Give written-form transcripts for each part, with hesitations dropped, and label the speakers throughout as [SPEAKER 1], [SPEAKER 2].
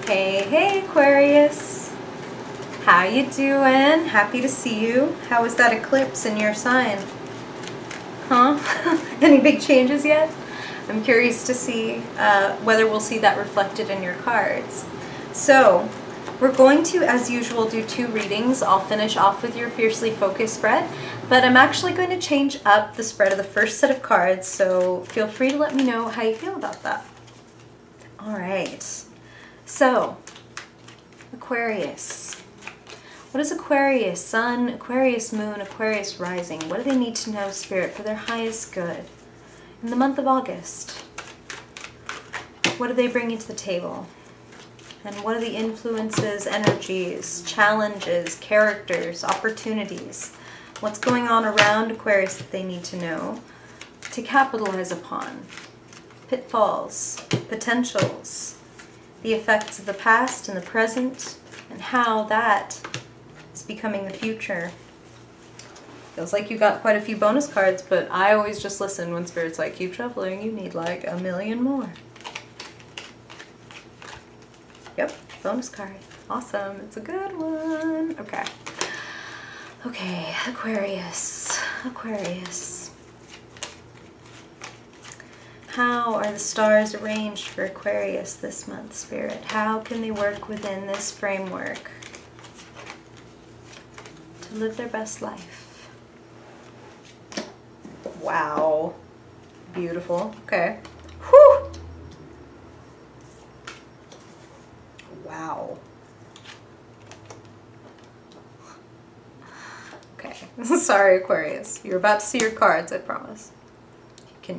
[SPEAKER 1] Hey Aquarius, how you doing? Happy to see you. How was that eclipse in your sign? Huh? Any big changes yet? I'm curious to see whether we'll see that reflected in your cards. So we're going to, as usual, do 2 readings. I'll finish off with your Fiercely Focused spread, but I'm actually going to change up the spread of the first set of cards, so feel free to let me know how you feel about that. All right, so Aquarius. What is Aquarius Sun, Aquarius Moon, Aquarius Rising? What do they need to know, Spirit, for their highest good in the month of August? What do they bring to the table? And what are the influences, energies, challenges, characters, opportunities? What's going on around Aquarius that they need to know to capitalize upon? Pitfalls, potentials, the effects of the past and the present, and how that is becoming the future. Feels like you got quite a few bonus cards, but I always just listen when Spirit's like, keep shuffling, you need like 1 million more. Yep, bonus card. Awesome, it's a good one. Okay. Okay, Aquarius. Aquarius. How are the stars arranged for Aquarius this month, Spirit? How can they work within this framework to live their best life? Wow. Beautiful. Okay. Whew! Wow. Okay. Sorry, Aquarius. You're about to see your cards, I promise.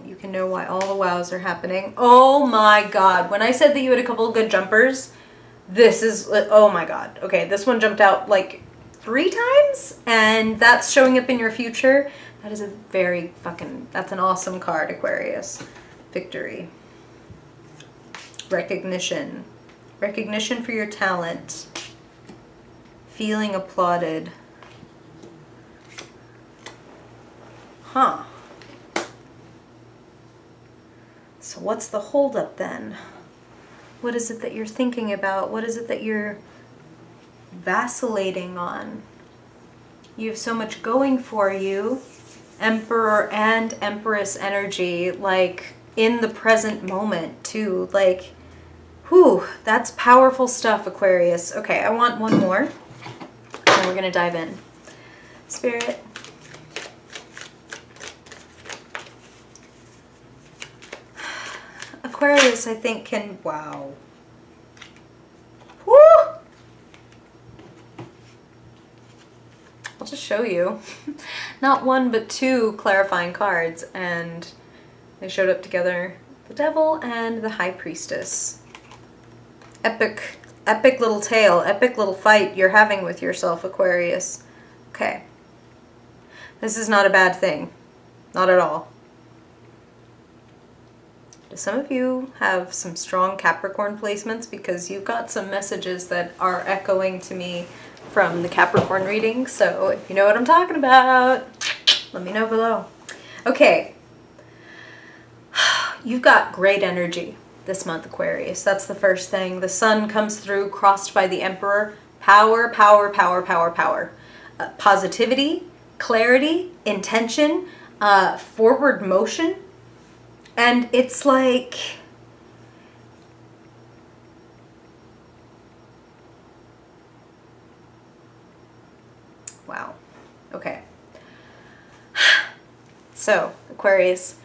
[SPEAKER 1] You can know why all the wows are happening. Oh my god. When I said that you had a couple of good jumpers, this is, oh my god. Okay, this one jumped out like 3 times, and that's showing up in your future. That is a very fucking, that's an awesome card, Aquarius. Victory. Recognition. Recognition for your talent. Feeling applauded. Huh. So what's the holdup then? What is it that you're thinking about? What is it that you're vacillating on? You have so much going for you. Emperor and Empress energy, like in the present moment too. Like, whew, that's powerful stuff, Aquarius. Okay, I want one more, and we're gonna dive in. Spirit. Aquarius, I think, can, wow. Woo! I'll just show you. Not 1, but 2 clarifying cards, and they showed up together. The Devil and the High Priestess. Epic little tale, epic little fight you're having with yourself, Aquarius. Okay. This is not a bad thing. Not at all. Do some of you have some strong Capricorn placements? Because you've got some messages that are echoing to me from the Capricorn reading. So if you know what I'm talking about, let me know below. Okay. You've got great energy this month, Aquarius. That's the first thing. The Sun comes through, crossed by the Emperor. Power, power, power, power, power. Positivity, clarity, intention, forward motion. And it's like, wow. Okay. So, Aquarius,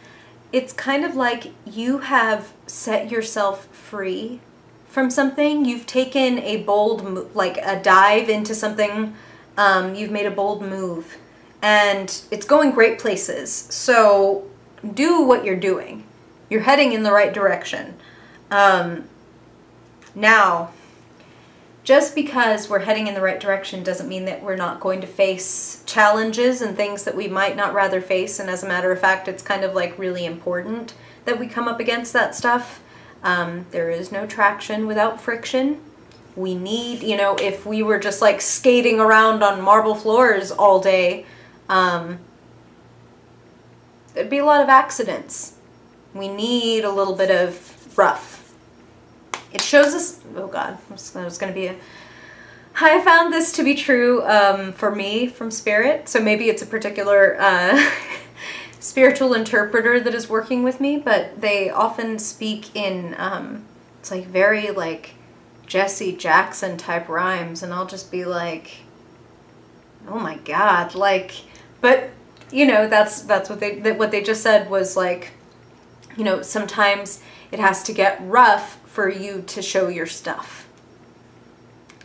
[SPEAKER 1] it's kind of like you have set yourself free from something. You've taken a bold, like a dive into something. You've made a bold move, and it's going great places. So do what you're doing. You're heading in the right direction. Now, just because we're heading in the right direction doesn't mean that we're not going to face challenges and things that we might not rather face. And as a matter of fact, it's kind of like really important that we come up against that stuff. There is no traction without friction. We need, you know, if we were just like skating around on marble floors all day, there'd be a lot of accidents. We need a little bit of rough It shows us, oh God, that was going to be a, I found this to be true for me from Spirit. So maybe it's a particular spiritual interpreter that is working with me, but they often speak in, it's like very like Jesse Jackson type rhymes, and I'll just be like, oh my God, like, but you know, that's what they just said was like, you know, sometimes it has to get rough for you to show your stuff.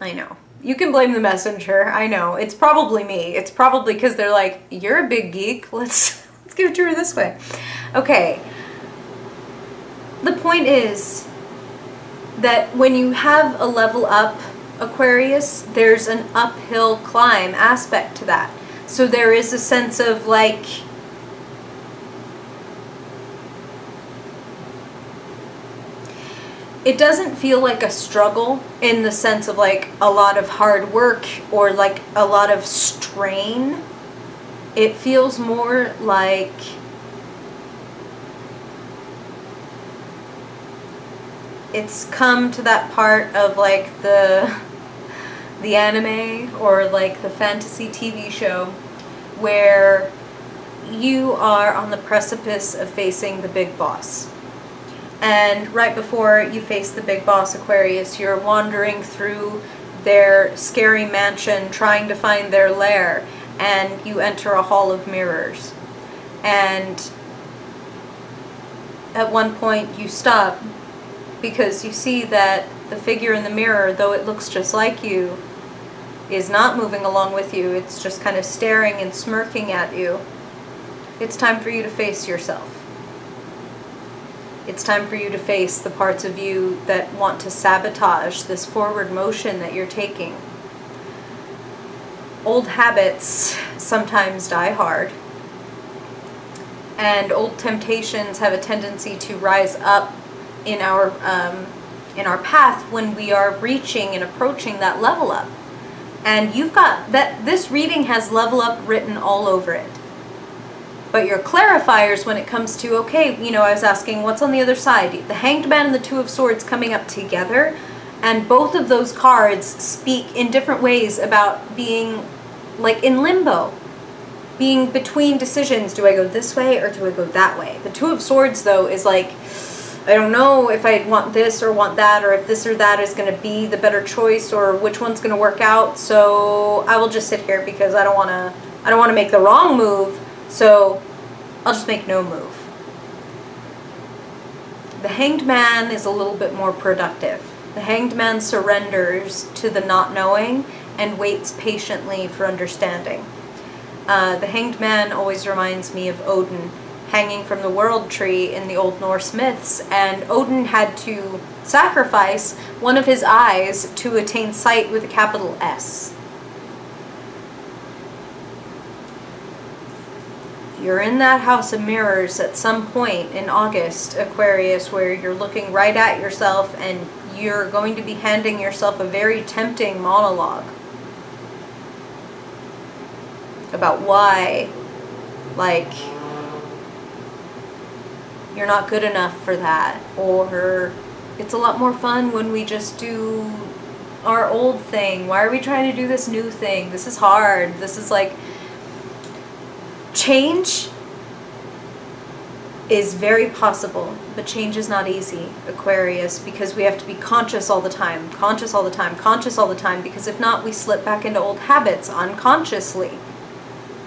[SPEAKER 1] I know. You can blame the messenger. I know. It's probably me. It's probably because they're like, you're a big geek. Let's give it to her this way. Okay. The point is that when you have a level up Aquarius, there's an uphill climb aspect to that. So there is a sense of like, it doesn't feel like a struggle in the sense of like a lot of hard work or like a lot of strain. It feels more like it's come to that part of like the anime or like the fantasy TV show where you are on the precipice of facing the big boss. And right before you face the big boss, Aquarius, you're wandering through their scary mansion trying to find their lair, and you enter a hall of mirrors. And at one point you stop because you see that the figure in the mirror, though it looks just like you, is not moving along with you. It's just kind of staring and smirking at you. It's time for you to face yourself. It's time for you to face the parts of you that want to sabotage this forward motion that you're taking. Old habits sometimes die hard, and old temptations have a tendency to rise up in our path when we are reaching and approaching that level up. And you've got that, this reading has level up written all over it. But your clarifiers when it comes to, okay, you know, I was asking what's on the other side. The Hanged Man and the Two of Swords coming up together, and both of those cards speak in different ways about being like in limbo, being between decisions. Do I go this way or do I go that way? The Two of Swords, though, is like, I don't know if I want this or want that, or if this or that is going to be the better choice, or which one's going to work out. So I will just sit here because I don't want to make the wrong move. So I'll just make no move. The Hanged Man is a little bit more productive. The Hanged Man surrenders to the not knowing and waits patiently for understanding. The Hanged Man always reminds me of Odin hanging from the World Tree in the Old Norse myths, and Odin had to sacrifice one of his eyes to attain sight with a capital S. You're in that house of mirrors at some point in August, Aquarius, where you're looking right at yourself and you're going to be handing yourself a very tempting monologue about why, like, you're not good enough for that, or it's a lot more fun when we just do our old thing. Why are we trying to do this new thing? This is hard. This is like, change is very possible, but change is not easy, Aquarius, because we have to be conscious all the time, conscious all the time, conscious all the time, because if not, we slip back into old habits unconsciously.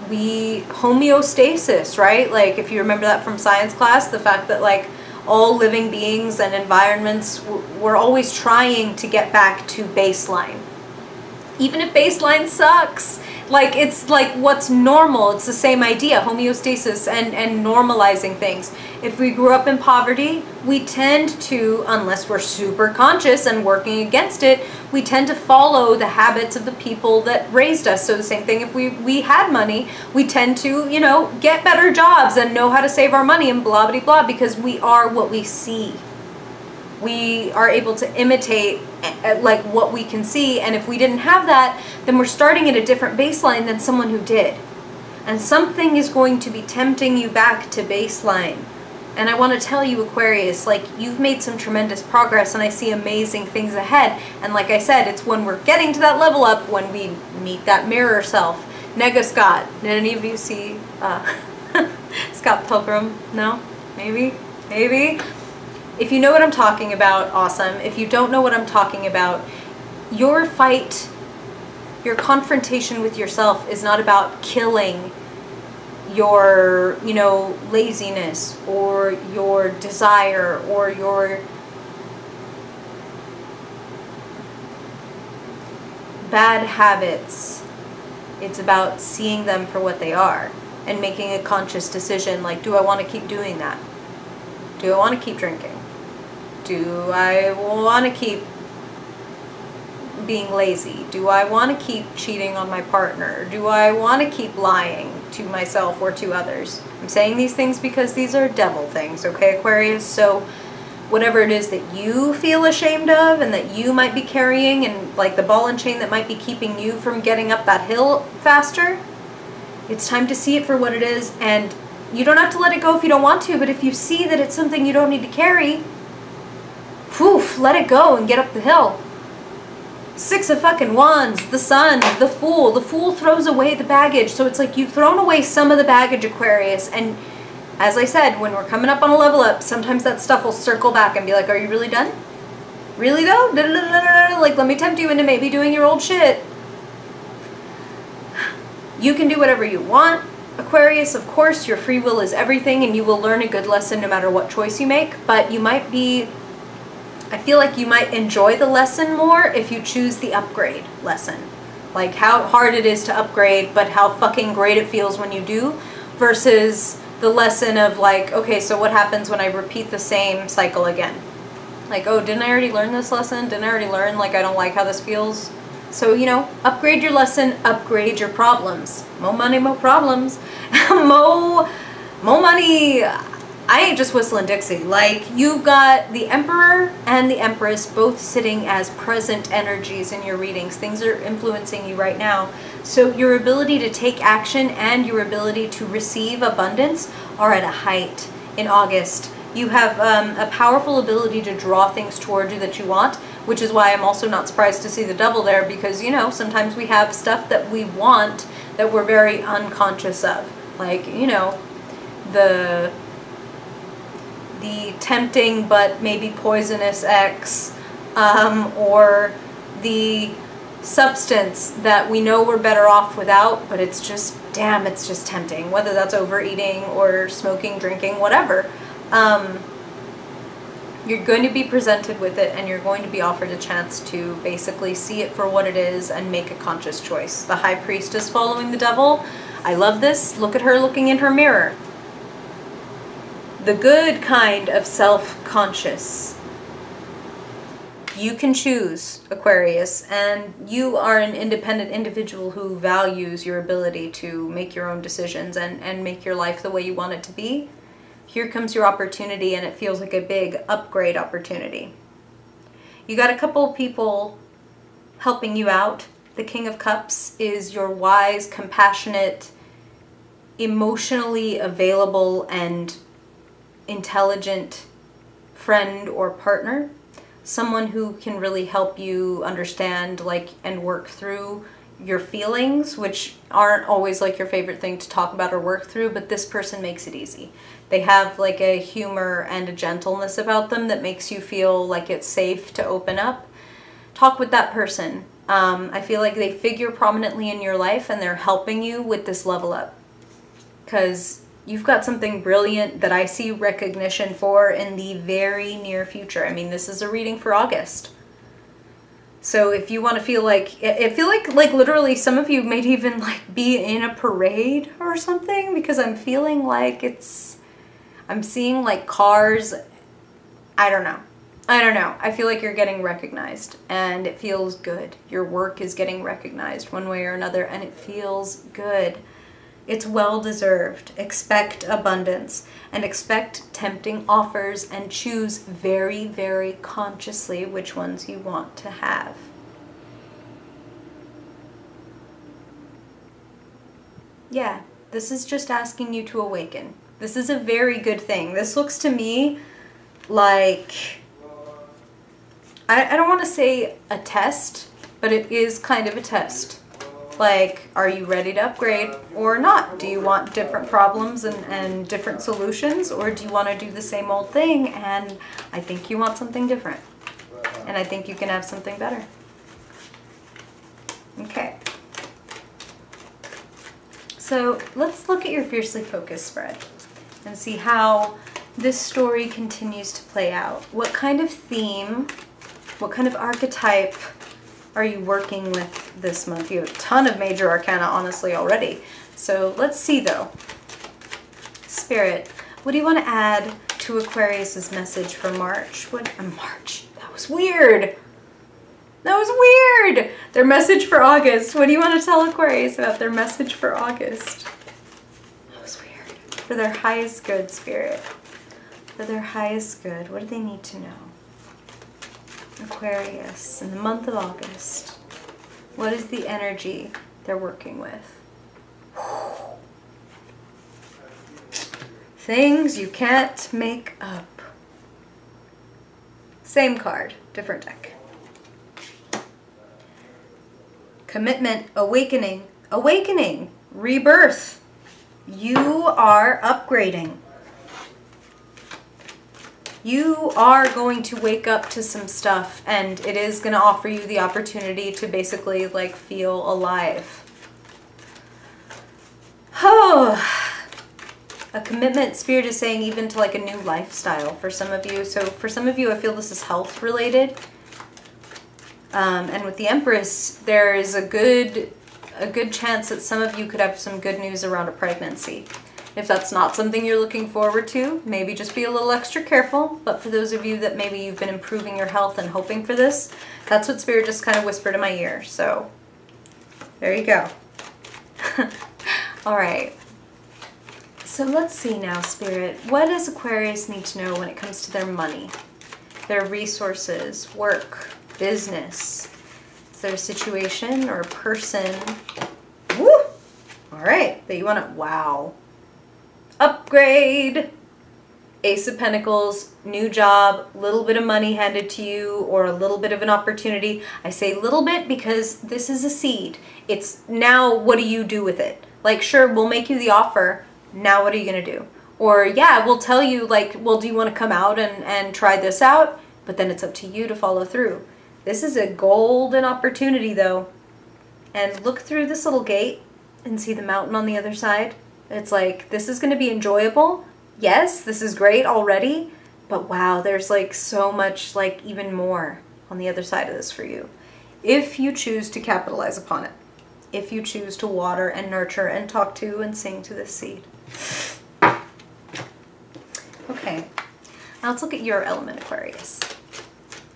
[SPEAKER 1] Homeostasis, right? Like, if you remember that from science class, the fact that like all living beings and environments, we're always trying to get back to baseline. Even if baseline sucks. Like, it's like what's normal. It's the same idea, homeostasis and normalizing things. If we grew up in poverty, we tend to, unless we're super conscious and working against it, we tend to follow the habits of the people that raised us. So the same thing, if we had money, we tend to, you know, get better jobs and know how to save our money and blah, blah, blah, because we are what we see. We are able to imitate like what we can see, and if we didn't have that, then we're starting at a different baseline than someone who did. And something is going to be tempting you back to baseline. And I want to tell you, Aquarius, like, you've made some tremendous progress and I see amazing things ahead. And like I said, it's when we're getting to that level up, when we meet that mirror self. Nega Scott. Did any of you see Scott Pilgrim? No? Maybe? Maybe? If you know what I'm talking about, awesome. If you don't know what I'm talking about, your fight, your confrontation with yourself is not about killing your, you know, laziness or your desire or your bad habits. It's about seeing them for what they are and making a conscious decision, like, do I want to keep doing that? Do I want to keep drinking? Do I want to keep being lazy? Do I want to keep cheating on my partner? Do I want to keep lying to myself or to others? I'm saying these things because these are devil things, okay, Aquarius? So whatever it is that you feel ashamed of and that you might be carrying, and like the ball and chain that might be keeping you from getting up that hill faster, it's time to see it for what it is. And you don't have to let it go if you don't want to, but if you see that it's something you don't need to carry, poof, let it go and get up the hill. Six of fucking Wands, the Sun, the Fool. The Fool throws away the baggage. So it's like you've thrown away some of the baggage, Aquarius. And as I said, when we're coming up on a level up, sometimes that stuff will circle back and be like, are you really done? Really though? Like, let me tempt you into maybe doing your old shit. You can do whatever you want, Aquarius. Of course, your free will is everything and you will learn a good lesson no matter what choice you make. But you might be... I feel like you might enjoy the lesson more if you choose the upgrade lesson. Like how hard it is to upgrade, but how fucking great it feels when you do, versus the lesson of like, okay, so what happens when I repeat the same cycle again? Like, oh, didn't I already learn this lesson? Didn't I already learn, like, I don't like how this feels? So, you know, upgrade your lesson, upgrade your problems. More money, more problems. More money. I ain't just whistling Dixie. Like, you've got the Emperor and the Empress both sitting as present energies in your readings. Things are influencing you right now. So your ability to take action and your ability to receive abundance are at a height in August. You have a powerful ability to draw things toward you that you want, which is why I'm also not surprised to see the Devil there, because, you know, sometimes we have stuff that we want that we're very unconscious of. Like, you know, the tempting but maybe poisonous ex, or the substance that we know we're better off without, but it's just, damn, it's just tempting. Whether that's overeating or smoking, drinking, whatever. You're going to be presented with it and you're going to be offered a chance to basically see it for what it is and make a conscious choice. The High Priestess following the Devil. I love this. Look at her looking in her mirror. The good kind of self-conscious. You can choose, Aquarius, and you are an independent individual who values your ability to make your own decisions and make your life the way you want it to be. Here comes your opportunity, and it feels like a big upgrade opportunity. You got a couple people helping you out. The King of Cups is your wise, compassionate, emotionally available, and intelligent friend or partner. Someone who can really help you understand, like, and work through your feelings, which aren't always like your favorite thing to talk about or work through, but this person makes it easy. They have like a humor and a gentleness about them that makes you feel like it's safe to open up. Talk with that person. I feel like they figure prominently in your life and they're helping you with this level up. Because you've got something brilliant that I see recognition for in the very near future. I mean, this is a reading for August. So if you want to feel like, I feel like literally some of you might even like be in a parade or something, because I'm feeling like I'm seeing like cars. I don't know. I feel like you're getting recognized and it feels good. Your work is getting recognized one way or another and it feels good. It's well-deserved. Expect abundance and expect tempting offers and choose very, very consciously which ones you want to have. Yeah, this is just asking you to awaken. This is a very good thing. This looks to me like, I don't want to say a test, but it is kind of a test. Like, are you ready to upgrade or not? Do you want different problems and different solutions, or do you want to do the same old thing? And I think you want something different. And I think you can have something better. Okay. So let's look at your fiercely focused spread and see how this story continues to play out. What kind of theme, what kind of archetype are you working with this month? You have a ton of major arcana, honestly, already. So let's see, though. Spirit, what do you want to add to Aquarius's message for March? March? That was weird. That was weird. Their message for August. What do you want to tell Aquarius about their message for August? That was weird. For their highest good, Spirit. For their highest good. What do they need to know? Aquarius, in the month of August, what is the energy they're working with? Things you can't make up. Same card, different deck. Commitment, awakening, awakening, rebirth. You are upgrading. You are going to wake up to some stuff, and it is going to offer you the opportunity to basically like feel alive. Oh, a commitment, Spirit is saying, even to like a new lifestyle for some of you. So for some of you, I feel this is health related. And with the Empress, there is a good chance that some of you could have some good news around a pregnancy. If that's not something you're looking forward to, maybe just be a little extra careful. But for those of you that maybe you've been improving your health and hoping for this, that's what Spirit just kind of whispered in my ear. So there you go. All right. So let's see now, Spirit. What does Aquarius need to know when it comes to their money, their resources, work, business? Is there a situation or a person? Woo! All right. That you want to, wow. Upgrade, Ace of Pentacles, new job, little bit of money handed to you, or a little bit of an opportunity. I say little bit because this is a seed. It's now, what do you do with it? Like, sure, we'll make you the offer. Now what are you going to do? Or yeah, we'll tell you like, well, do you want to come out and try this out? But then it's up to you to follow through. This is a golden opportunity though. And look through this little gate and see the mountain on the other side. It's like, this is going to be enjoyable. Yes, this is great already. But wow, there's like so much, like even more on the other side of this for you. If you choose to capitalize upon it. If you choose to water and nurture and talk to and sing to this seed. Okay, now let's look at your element, Aquarius.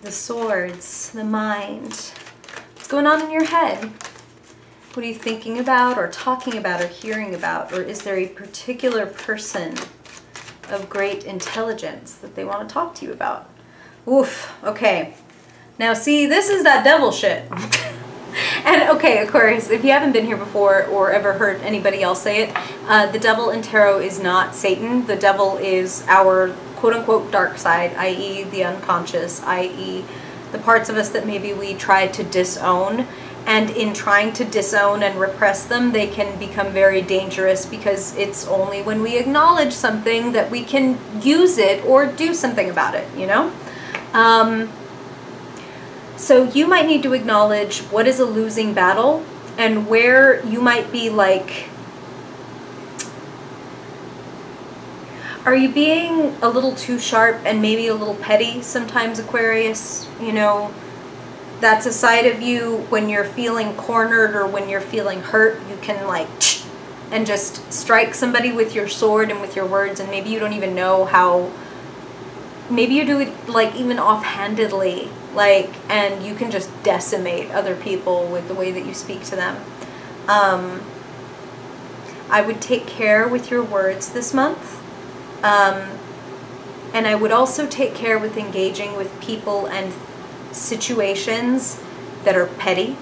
[SPEAKER 1] The swords, the mind. What's going on in your head? What are you thinking about or talking about or hearing about? Or is there a particular person of great intelligence that they want to talk to you about? Oof, okay. Now see, this is that devil shit. And okay, Aquarius, if you haven't been here before or ever heard anybody else say it, the devil in tarot is not Satan. The devil is our quote-unquote dark side, i.e. the unconscious, i.e. the parts of us that maybe we try to disown. And in trying to disown and repress them, they can become very dangerous because it's only when we acknowledge something that we can use it or do something about it, you know? So you might need to acknowledge what is a losing battle and where you might be like, are you being a little too sharp and maybe a little petty sometimes, Aquarius? You know, that's a side of you when you're feeling cornered or when you're feeling hurt, you can like, and just strike somebody with your sword and with your words, and maybe you don't even know how, maybe you do it like even offhandedly, like, and you can just decimate other people with the way that you speak to them. I would take care with your words this month. And I would also take care with engaging with people and situations that are petty,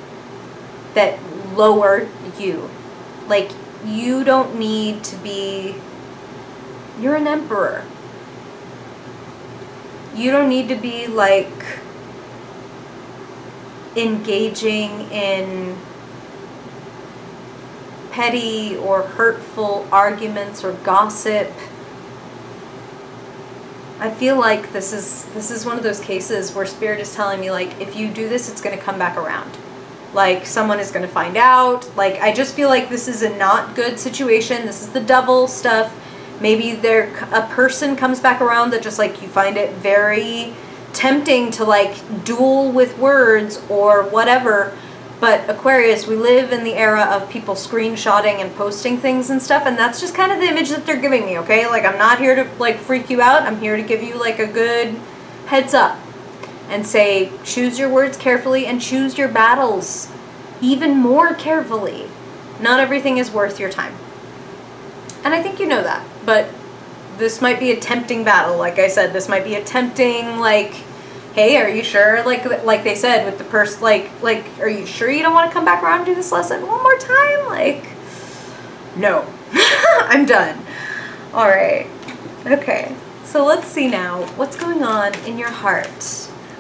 [SPEAKER 1] that lower you. Like, you don't need to be You're an emperor. You don't need to be like engaging in petty or hurtful arguments or gossip. I feel like this is one of those cases where Spirit is telling me, like, if you do this, it's going to come back around. Like, someone is going to find out. Like, I just feel like this is a not good situation. This is the devil stuff. Maybe a person comes back around that just, like, you find it very tempting to, like, duel with words or whatever. But Aquarius, we live in the era of people screenshotting and posting things and stuff, and that's just kind of the image that they're giving me, okay? Like, I'm not here to, like, freak you out. I'm here to give you, like, a good heads up and say, choose your words carefully and choose your battles even more carefully. Not everything is worth your time. And I think you know that, but this might be a tempting battle. Like I said, this might be a tempting, like, hey, are you sure? Like they said with the person, like, are you sure you don't want to come back around and do this lesson one more time? Like, no, I'm done. All right. Okay. So let's see now what's going on in your heart.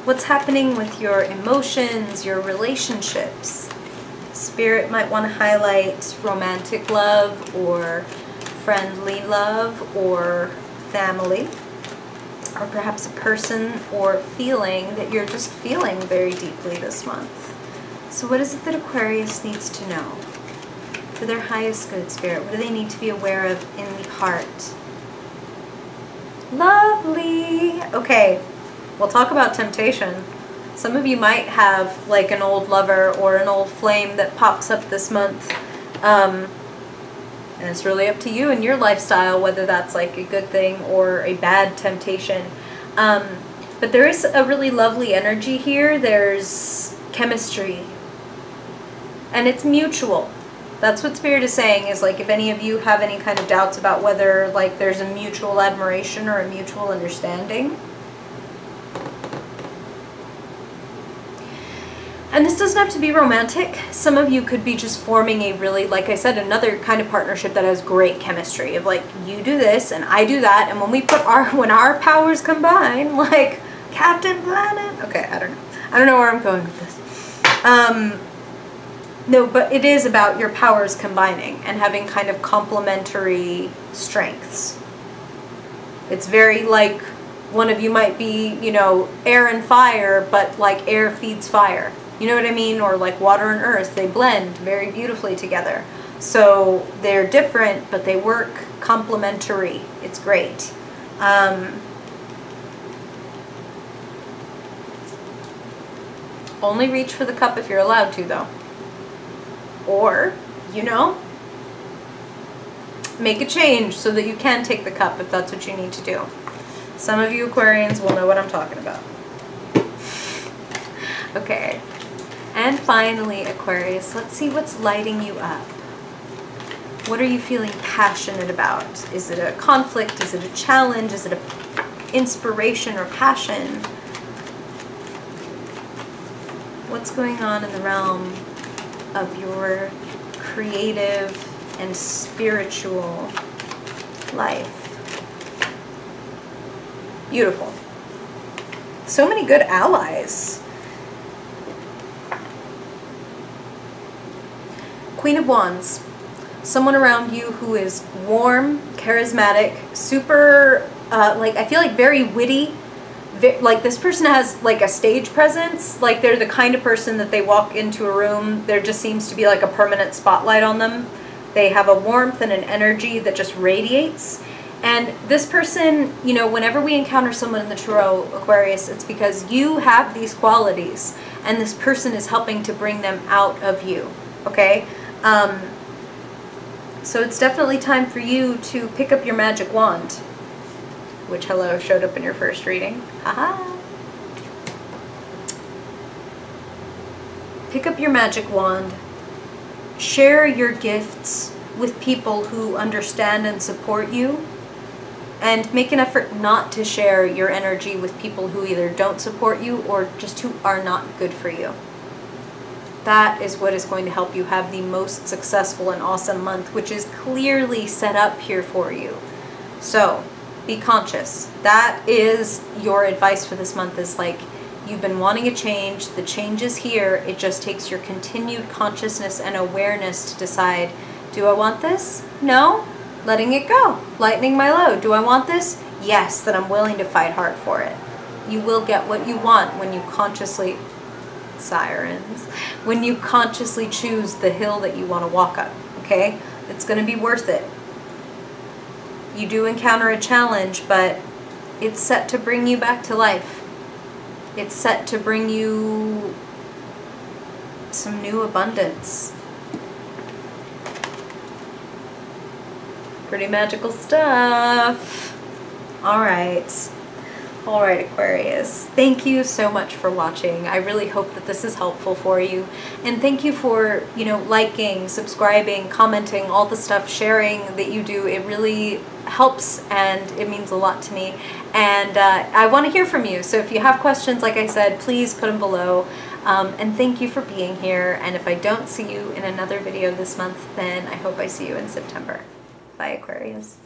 [SPEAKER 1] What's happening with your emotions, your relationships? Spirit might want to highlight romantic love or friendly love or family, or perhaps a person or feeling that you're just feeling very deeply this month. So what is it that Aquarius needs to know for their highest good, Spirit? What do they need to be aware of in the heart? Lovely. Okay, we'll talk about temptation. Some of you might have like an old lover or an old flame that pops up this month. And it's really up to you and your lifestyle, whether that's like a good thing or a bad temptation. But there is a really lovely energy here. There's chemistry. And it's mutual. That's what Spirit is saying, is like if any of you have any kind of doubts about whether like there's a mutual admiration or a mutual understanding. And this doesn't have to be romantic. Some of you could be just forming a really, like I said, another kind of partnership that has great chemistry of like, you do this and I do that, and when we put when our powers combine, like Captain Planet. Okay, I don't know where I'm going with this. No, but it is about your powers combining and having kind of complementary strengths. It's very like one of you might be, you know, air and fire, but like air feeds fire. You know what I mean? Or like water and earth, they blend very beautifully together. So they're different, but they work complementary. It's great. Only reach for the cup if you're allowed to, though. Or, you know, make a change so that you can take the cup if that's what you need to do. Some of you Aquarians will know what I'm talking about. Okay. And finally, Aquarius, let's see what's lighting you up. What are you feeling passionate about? Is it a conflict? Is it a challenge? Is it an inspiration or passion? What's going on in the realm of your creative and spiritual life? Beautiful. So many good allies. Queen of Wands. Someone around you who is warm, charismatic, super, like, I feel like very witty. Like, this person has, like, a stage presence. Like, they're the kind of person that they walk into a room, there just seems to be, like, a permanent spotlight on them. They have a warmth and an energy that just radiates. And this person, you know, whenever we encounter someone in the tarot, Aquarius, it's because you have these qualities, and this person is helping to bring them out of you, okay? So it's definitely time for you to pick up your magic wand, which, hello, showed up in your first reading. Haha. Pick up your magic wand. Share your gifts with people who understand and support you. And make an effort not to share your energy with people who either don't support you or just who are not good for you. That is what is going to help you have the most successful and awesome month, which is clearly set up here for you. So be conscious. That is your advice for this month, is like, you've been wanting a change. The change is here. It just takes your continued consciousness and awareness to decide, do I want this? No? Letting it go. Lightening my load. Do I want this? Yes, then I'm willing to fight hard for it. You will get what you want when you consciously, sirens, when you consciously choose the hill that you want to walk up, okay? It's going to be worth it. You do encounter a challenge, but it's set to bring you back to life. It's set to bring you some new abundance. Pretty magical stuff. All right, Aquarius. Thank you so much for watching. I really hope that this is helpful for you. And thank you for, you know, liking, subscribing, commenting, all the stuff, sharing that you do. It really helps and it means a lot to me. And I want to hear from you. So if you have questions, like I said, please put them below. And thank you for being here. And if I don't see you in another video this month, then I hope I see you in September. Bye, Aquarius.